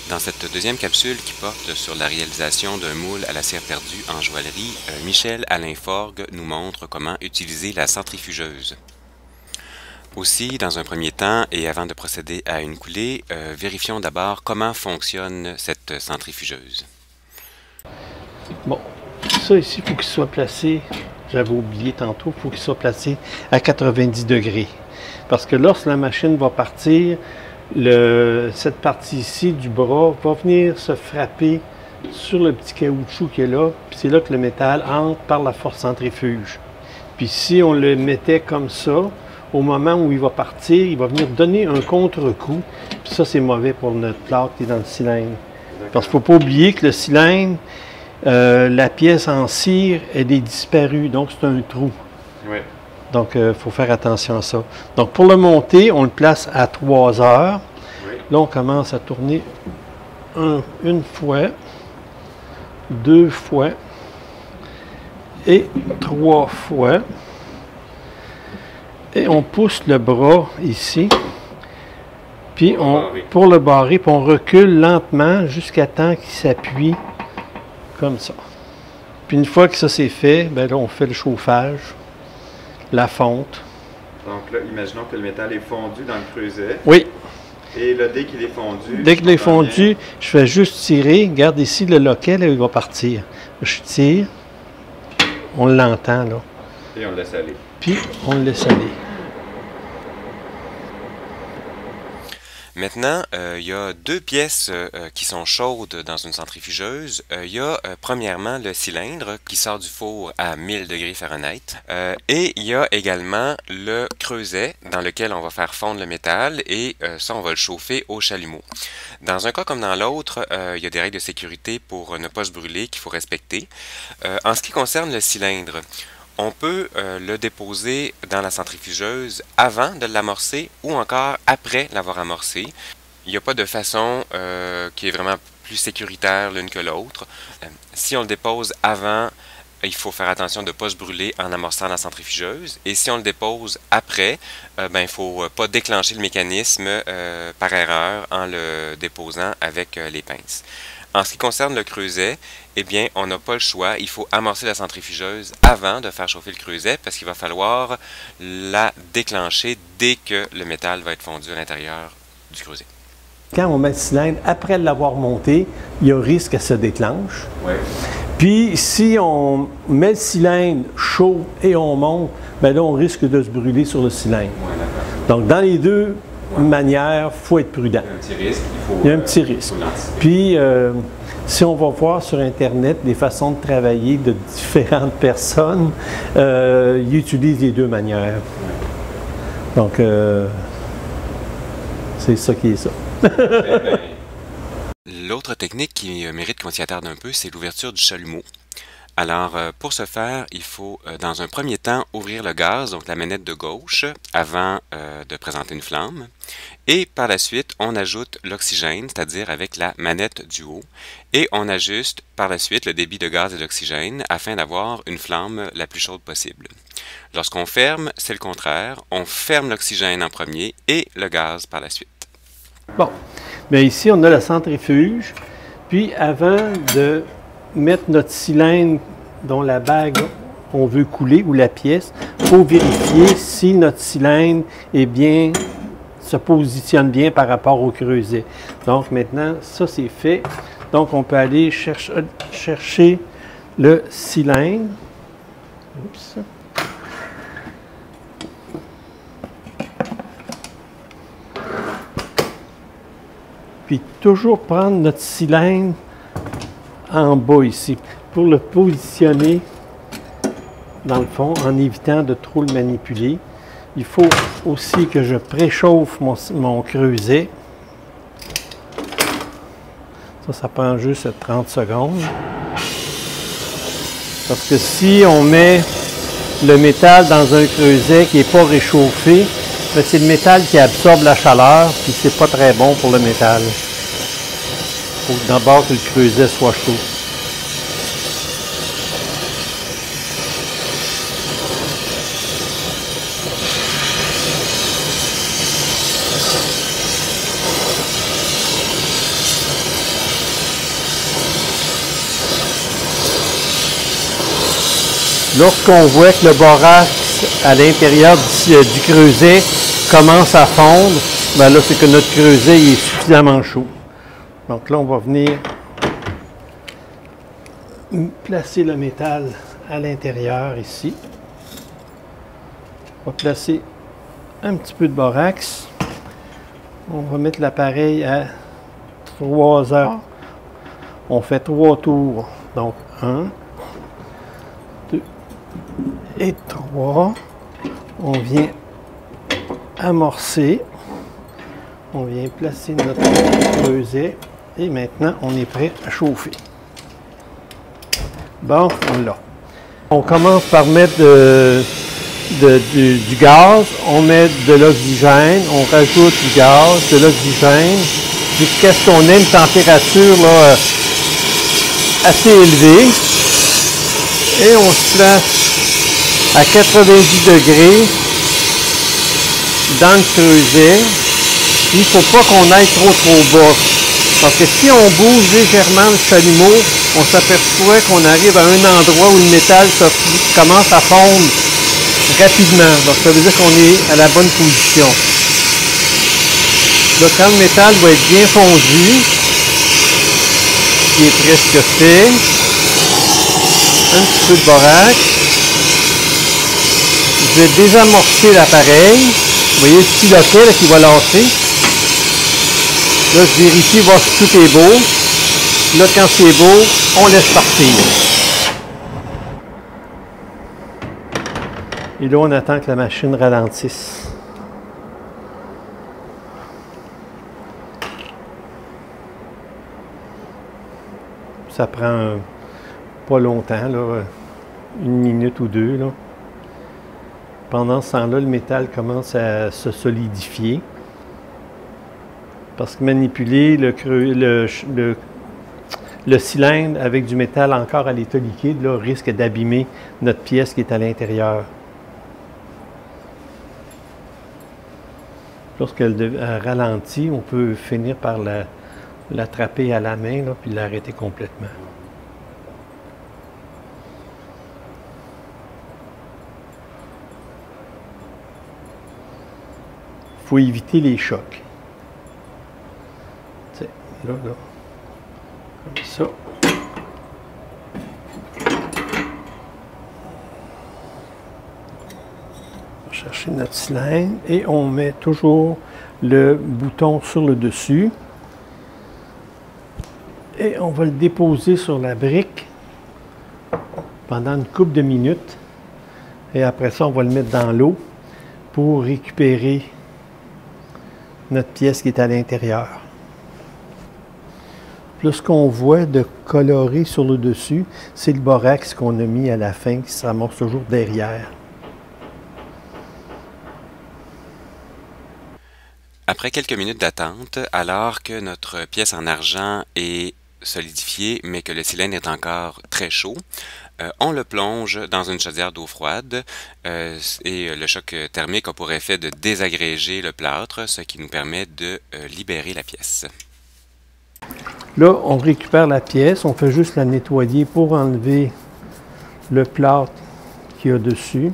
Dans cette deuxième capsule qui porte sur la réalisation d'un moule à la cire perdue en joaillerie, Michel-Alain Forgue nous montre comment utiliser la centrifugeuse. Aussi, dans un premier temps, et avant de procéder à une coulée, vérifions d'abord comment fonctionne cette centrifugeuse. Bon, ça ici, il faut qu'il soit placé, j'avais oublié tantôt, il faut qu'il soit placé à 90 degrés. Parce que lorsque la machine va partir, cette partie ici du bras va venir se frapper sur le petit caoutchouc qui est là, puis c'est là que le métal entre par la force centrifuge. Puis si on le mettait comme ça, au moment où il va partir, il va venir donner un contre-coup, puis ça c'est mauvais pour notre plaque qui est dans le cylindre. Parce qu'il ne faut pas oublier que le cylindre, la pièce en cire, elle est disparue, donc c'est un trou. Oui. Donc, il faut faire attention à ça. Donc, pour le monter, on le place à 3 heures. Oui. Là, on commence à tourner une fois, 2 fois et 3 fois. Et on pousse le bras ici. Puis, pour le barrer, puis on recule lentement jusqu'à temps qu'il s'appuie comme ça. Puis, une fois que ça c'est fait, bien là, on fait le chauffage. La fonte. Donc là, imaginons que le métal est fondu dans le creuset. Oui. Et là, dès qu'il est fondu... Dès qu'il est fondu, je fais juste tirer. Regarde ici le loquet, là, il va partir. Je tire. On l'entend, là. Et on le laisse aller. Puis, on le laisse aller. Maintenant, il y a deux pièces qui sont chaudes dans une centrifugeuse. Il y a premièrement le cylindre qui sort du four à 1000 degrés Fahrenheit. Et il y a également le creuset dans lequel on va faire fondre le métal et ça, on va le chauffer au chalumeau. Dans un cas comme dans l'autre, il y a des règles de sécurité pour ne pas se brûler qu'il faut respecter. En ce qui concerne le cylindre, on peut le déposer dans la centrifugeuse avant de l'amorcer ou encore après l'avoir amorcé. Il n'y a pas de façon qui est vraiment plus sécuritaire l'une que l'autre. Si on le dépose avant, il faut faire attention de ne pas se brûler en amorçant la centrifugeuse. Et si on le dépose après, il ne faut pas déclencher le mécanisme par erreur en le déposant avec les pinces. En ce qui concerne le creuset, eh bien, on n'a pas le choix. Il faut amorcer la centrifugeuse avant de faire chauffer le creuset parce qu'il va falloir la déclencher dès que le métal va être fondu à l'intérieur du creuset. Quand on met le cylindre après l'avoir monté, il y a risque qu'elle se déclenche. Oui. Puis, si on met le cylindre chaud et on monte, bien là, on risque de se brûler sur le cylindre. Oui, donc, dans les deux manières, il faut être prudent. Il y a un petit risque. Puis, si on va voir sur Internet des façons de travailler de différentes personnes, ils utilisent les deux manières. Donc, c'est ça qui est ça. L'autre technique qui mérite qu'on s'y attarde un peu, c'est l'ouverture du chalumeau. Alors, pour ce faire, il faut, dans un premier temps, ouvrir le gaz, donc la manette de gauche, avant de présenter une flamme. Et par la suite, on ajoute l'oxygène, c'est-à-dire avec la manette du haut. Et on ajuste par la suite le débit de gaz et d'oxygène afin d'avoir une flamme la plus chaude possible. Lorsqu'on ferme, c'est le contraire. On ferme l'oxygène en premier et le gaz par la suite. Bon, bien ici, on a la centrifuge. Puis, avant de mettre notre cylindre dont la bague on veut couler ou la pièce, il faut vérifier si notre cylindre est bien, se positionne bien par rapport au creuset. Donc maintenant, ça c'est fait. Donc on peut aller chercher le cylindre. Oups. Puis toujours prendre notre cylindre en bas ici, pour le positionner dans le fond, en évitant de trop le manipuler. Il faut aussi que je préchauffe mon creuset. Ça prend juste 30 secondes. Parce que si on met le métal dans un creuset qui n'est pas réchauffé, c'est le métal qui absorbe la chaleur, puis c'est pas très bon pour le métal. Il faut d'abord que le creuset soit chaud. Lorsqu'on voit que le borax à l'intérieur du creuset commence à fondre, ben là, c'est que notre creuset il est suffisamment chaud. Donc là, on va venir placer le métal à l'intérieur ici. On va placer un petit peu de borax. On va mettre l'appareil à 3 heures. On fait 3 tours. Donc 1, 2 et 3. On vient amorcer. On vient placer notre creuset. Et maintenant, on est prêt à chauffer. Bon, on l'a. On commence par mettre du gaz, on met de l'oxygène, on rajoute du gaz, de l'oxygène, jusqu'à ce qu'on ait une température là, assez élevée. Et on se place à 90 degrés dans le creuset. Il ne faut pas qu'on aille trop bas. Parce que si on bouge légèrement le chalumeau, on s'aperçoit qu'on arrive à un endroit où le métal commence à fondre rapidement. Donc ça veut dire qu'on est à la bonne position. Là, quand le métal va être bien fondu, qui est presque fait, un petit peu de borax, je vais désamorcer l'appareil. Vous voyez le petit loquet là, qui va lâcher. Là, je vérifie voir si tout est beau. Là, quand c'est beau, on laisse partir. Et là, on attend que la machine ralentisse. Ça prend pas longtemps, là, 1 minute ou 2. Là. Pendant ce temps-là, le métal commence à se solidifier. Parce que manipuler le cylindre avec du métal encore à l'état liquide là, risque d'abîmer notre pièce qui est à l'intérieur. Lorsqu'elle ralentit, on peut finir par l'attraper à la main là, puis l'arrêter complètement. Il faut éviter les chocs. Là, comme ça. On va chercher notre cylindre et on met toujours le bouton sur le dessus. Et on va le déposer sur la brique pendant une couple de minutes. Et après ça, on va le mettre dans l'eau pour récupérer notre pièce qui est à l'intérieur. Là, ce qu'on voit de coloré sur le dessus, c'est le borax qu'on a mis à la fin, qui se ramasse toujours derrière. Après quelques minutes d'attente, alors que notre pièce en argent est solidifiée, mais que le cylindre est encore très chaud, on le plonge dans une chaudière d'eau froide et le choc thermique a pour effet de désagréger le plâtre, ce qui nous permet de libérer la pièce. Là, on récupère la pièce, on fait juste la nettoyer pour enlever le plâtre qu'il y a dessus.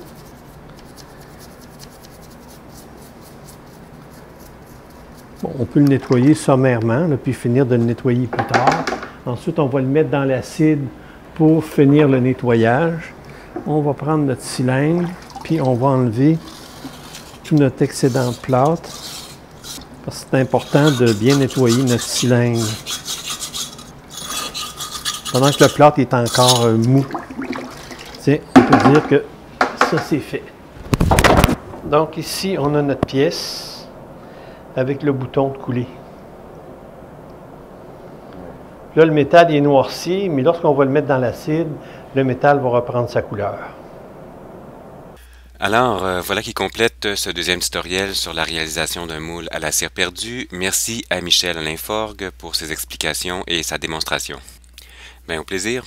Bon, on peut le nettoyer sommairement, là, puis finir de le nettoyer plus tard. Ensuite, on va le mettre dans l'acide pour finir le nettoyage. On va prendre notre cylindre, puis on va enlever tout notre excédent de plâtre. Parce que c'est important de bien nettoyer notre cylindre. Pendant que le plâtre est encore mou. Tiens, on peut dire que ça c'est fait. Donc ici, on a notre pièce avec le bouton de couler. Là, le métal est noirci, mais lorsqu'on va le mettre dans l'acide, le métal va reprendre sa couleur. Alors, voilà qui complète ce deuxième tutoriel sur la réalisation d'un moule à la cire perdue. Merci à Michel Alain Forgue pour ses explications et sa démonstration. Bien, au plaisir!